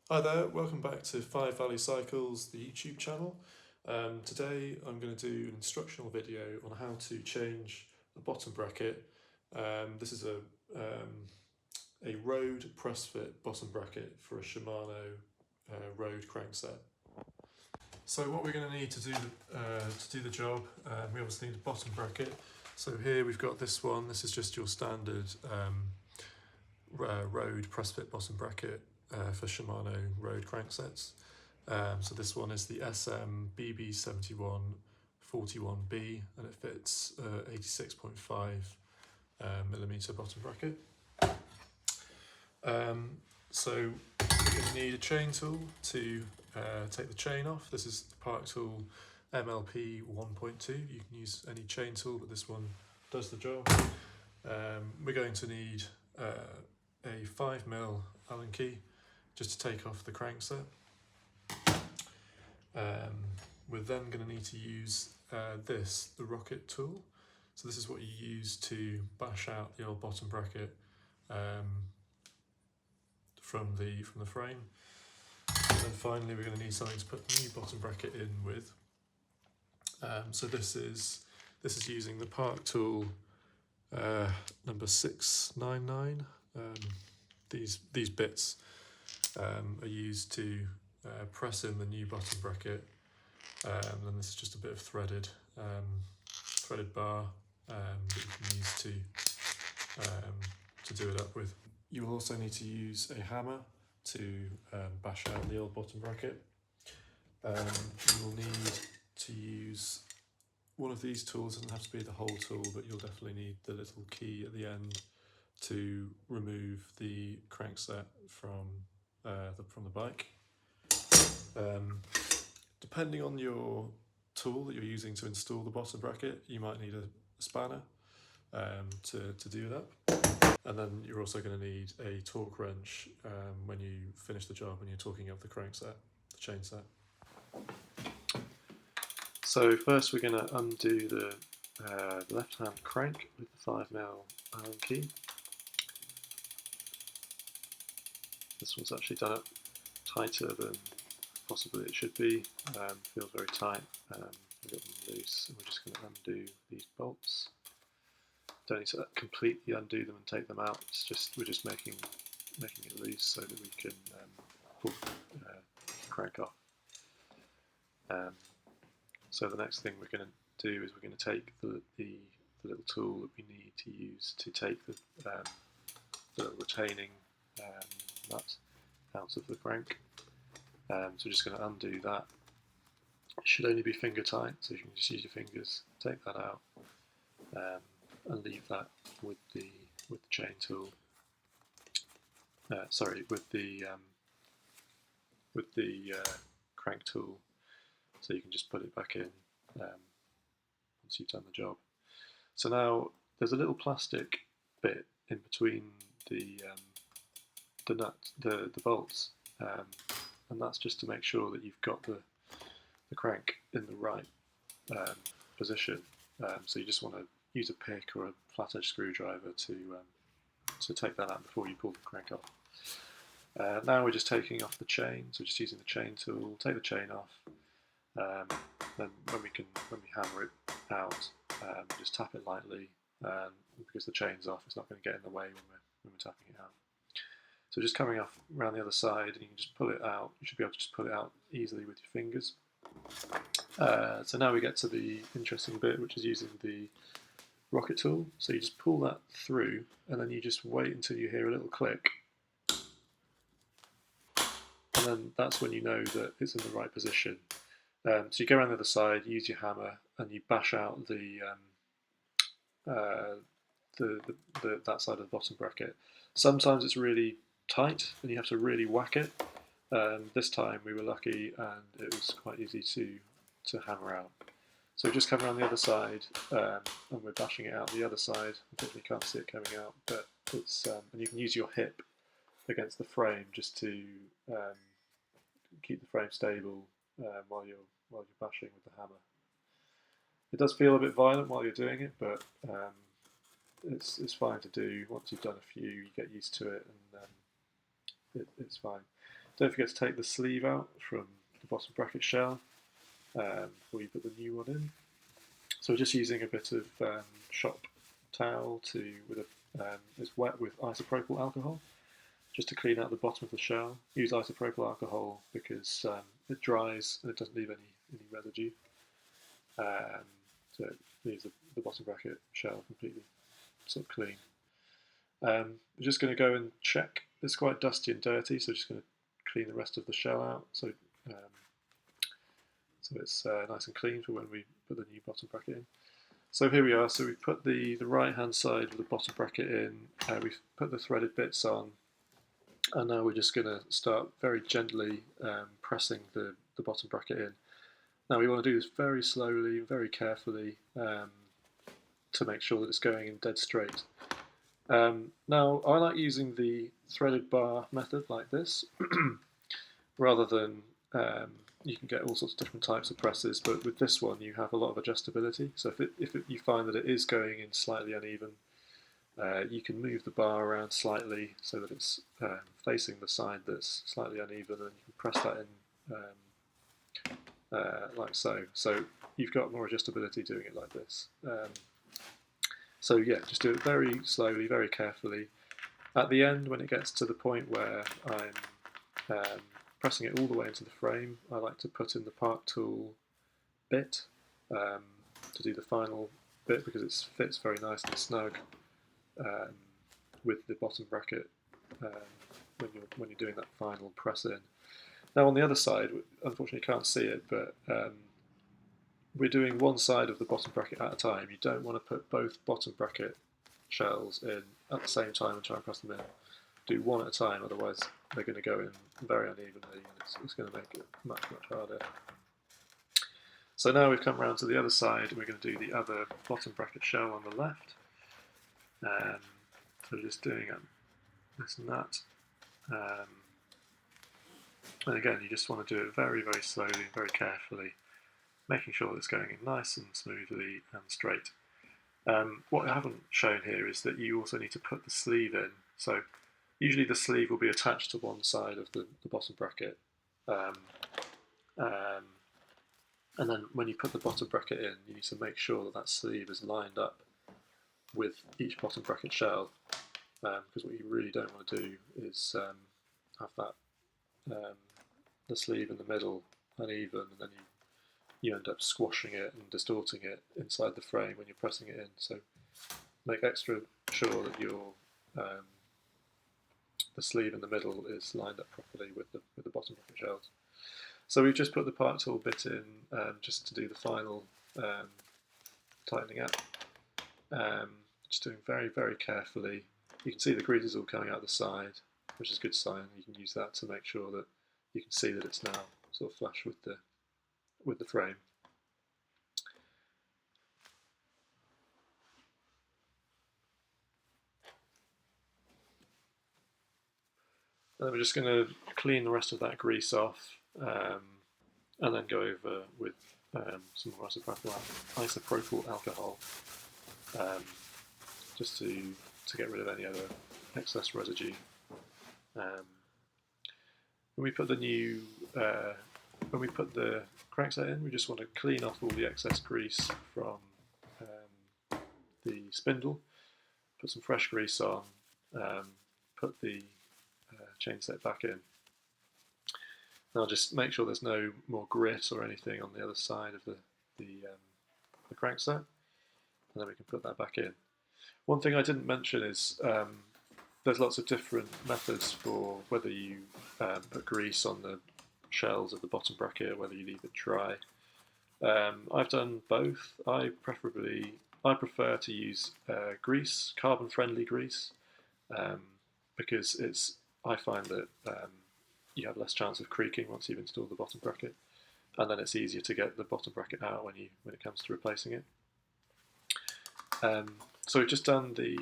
Hi there, welcome back to Five Valley Cycles, the YouTube channel. Today I'm going to do an instructional video on how to change the bottom bracket. This is a road Pressfit bottom bracket for a Shimano road crankset. So what we're going to need to do the job, we obviously need a bottom bracket. So here we've got this one. This is just your standard road Pressfit bottom bracket for Shimano road cranksets. So this one is the BB86 41B and it fits 86.5 millimeter bottom bracket. So we're going to need a chain tool to take the chain off. This is the Park Tool MLP 1.2. You can use any chain tool, but this one does the job. We're going to need a 5mm Allen key just to take off the crankset. We're then going to need to use the rocket tool. So this is what you use to bash out the old bottom bracket from the frame. And then finally we're going to need something to put the new bottom bracket in with. So this is using the Park Tool number 699. These bits are used to press in the new bottom bracket, and this is just a bit of threaded bar that you can use to do it up with. You will also need to use a hammer to bash out the old bottom bracket. You will need to use one of these tools. It doesn't have to be the whole tool, but you'll definitely need the little key at the end to remove the crankset from the bike. Depending on your tool that you're using to install the bottom bracket, you might need a spanner to do that. And then you're also going to need a torque wrench when you finish the job, when you're torquing up the crankset, the chain set. So first we're going to undo the left-hand crank with the 5mm Allen key. This one's actually done it tighter than possibly it should be. Feels very tight. We've got them loose, and we're just going to undo these bolts. Don't need to completely undo them and take them out. We're just making it loose so that we can pull the crank off. So the next thing we're going to do is we're going to take the little tool that we need to use to take the little retaining nut out of the crank. So we're just going to undo that. It should only be finger tight, so you can just use your fingers, take that out, and leave that with the chain tool. With the crank tool, so you can just put it back in once you've done the job. So now there's a little plastic bit in between the bolts, and that's just to make sure that you've got the crank in the right position. So you just want to use a pick or a flat edge screwdriver to take that out before you pull the crank off. Now we're just taking off the chain, so just using the chain tool, take the chain off. Then when we hammer it out, just tap it lightly, because the chain's off, it's not going to get in the way when we're tapping it out. So just coming off around the other side, and you can just pull it out. You should be able to just pull it out easily with your fingers. So now we get to the interesting bit, which is using the rocket tool. So you just pull that through, and then you just wait until you hear a little click. And then that's when you know that it's in the right position. So you go around the other side, use your hammer, and you bash out that side of the bottom bracket. Sometimes it's really tight, and you have to really whack it. This time we were lucky, and it was quite easy to hammer out. So just come around the other side, and we're bashing it out the other side. Unfortunately, you can't see it coming out, but it's and you can use your hip against the frame just to keep the frame stable while you're bashing with the hammer. It does feel a bit violent while you're doing it, but it's fine to do. Once you've done a few, you get used to it, and it's fine. Don't forget to take the sleeve out from the bottom bracket shell before you put the new one in. So we're just using a bit of shop towel it's wet with isopropyl alcohol, just to clean out the bottom of the shell. Use isopropyl alcohol because it dries and it doesn't leave any residue. So it leaves the bottom bracket shell completely sort of clean. We're just going to go and check. It's quite dusty and dirty, so just going to clean the rest of the shell out so it's nice and clean for when we put the new bottom bracket in. So here we are. So we've put the right hand side of the bottom bracket in. We've put the threaded bits on, and now we're just going to start very gently pressing the bottom bracket in. Now we want to do this very slowly, very carefully, to make sure that it's going in dead straight. Now I like using the threaded bar method like this, rather than you can get all sorts of different types of presses, but with this one you have a lot of adjustability. So if you find that it is going in slightly uneven, you can move the bar around slightly so that it's facing the side that's slightly uneven, and you can press that in like so. So you've got more adjustability doing it like this. So yeah, just do it very slowly, very carefully. At the end, when it gets to the point where I'm pressing it all the way into the frame, I like to put in the park tool bit to do the final bit, because it fits very nice and snug with the bottom bracket when you're doing that final press in. Now on the other side, unfortunately you can't see it, but we're doing one side of the bottom bracket at a time. You don't want to put both bottom bracket shells in at the same time and try and press them in. Do one at a time, otherwise they're going to go in very unevenly, and it's going to make it much harder. So now we've come around to the other side, and we're going to do the other bottom bracket shell on the left. So just doing this and that. And again, you just want to do it very, very slowly and very carefully, making sure that it's going in nice and smoothly and straight. What I haven't shown here is that you also need to put the sleeve in. So usually the sleeve will be attached to one side of the bottom bracket, and then when you put the bottom bracket in, you need to make sure that that sleeve is lined up with each bottom bracket shell, because what you really don't want to do is have that the sleeve in the middle uneven, and then you end up squashing it and distorting it inside the frame when you're pressing it in. So make extra sure that your the sleeve in the middle is lined up properly with the bottom bracket shells. So we've just put the part tool bit in just to do the final tightening up. Just doing very, very carefully. You can see the greases all coming out the side, which is a good sign. You can use that to make sure that you can see that it's now sort of flush with the frame. And then we're just going to clean the rest of that grease off, and then go over with some more isopropyl alcohol, just to get rid of any other excess residue. When we put the crankset in, we just want to clean off all the excess grease from the spindle, put some fresh grease on, put the chain set back in. Now just make sure there's no more grit or anything on the other side of the crankset, and then we can put that back in. One thing I didn't mention is there's lots of different methods for whether you put grease on the shells of the bottom bracket or whether you leave it dry. I've done both. I prefer to use grease, carbon-friendly grease, because I find that you have less chance of creaking once you've installed the bottom bracket, and then it's easier to get the bottom bracket out when it comes to replacing it. So we've just done the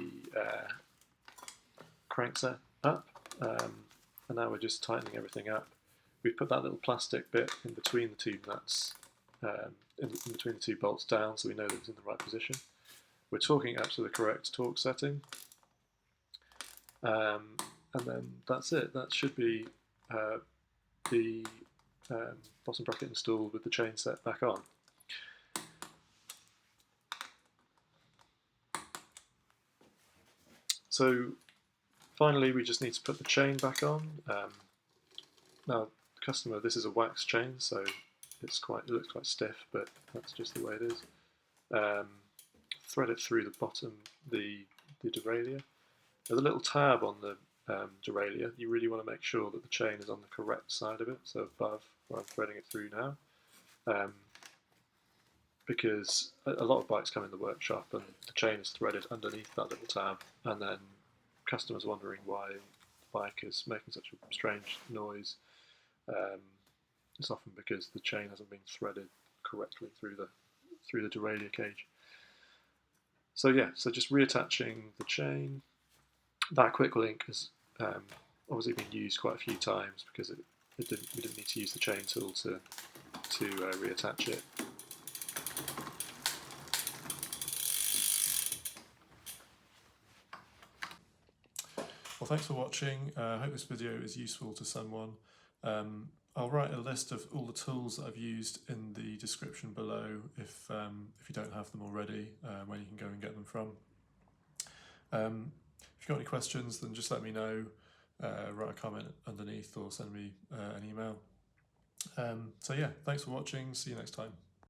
crankset up, and now we're just tightening everything up. We've put that little plastic bit in between the two nuts, in between the two bolts down, so we know that it's in the right position. We're torquing up to the correct torque setting, and then that's it. That should be the bottom bracket installed with the chain set back on. So finally we just need to put the chain back on. Now customer, this is a wax chain, so it looks quite stiff, but that's just the way it is. Thread it through the bottom, the derailleur. There's a little tab on the derailleur. You really want to make sure that the chain is on the correct side of it, so above where I'm threading it through now. Because a lot of bikes come in the workshop and the chain is threaded underneath that little tab, and then customers wondering why the bike is making such a strange noise. It's often because the chain hasn't been threaded correctly through the derailleur cage. So yeah, so just reattaching the chain. That quick link has obviously been used quite a few times because we didn't need to use the chain tool to reattach it. Well, thanks for watching. I hope this video is useful to someone. I'll write a list of all the tools that I've used in the description below if you don't have them already, where you can go and get them from. If you've got any questions, then just let me know, write a comment underneath or send me an email. So yeah, thanks for watching, see you next time.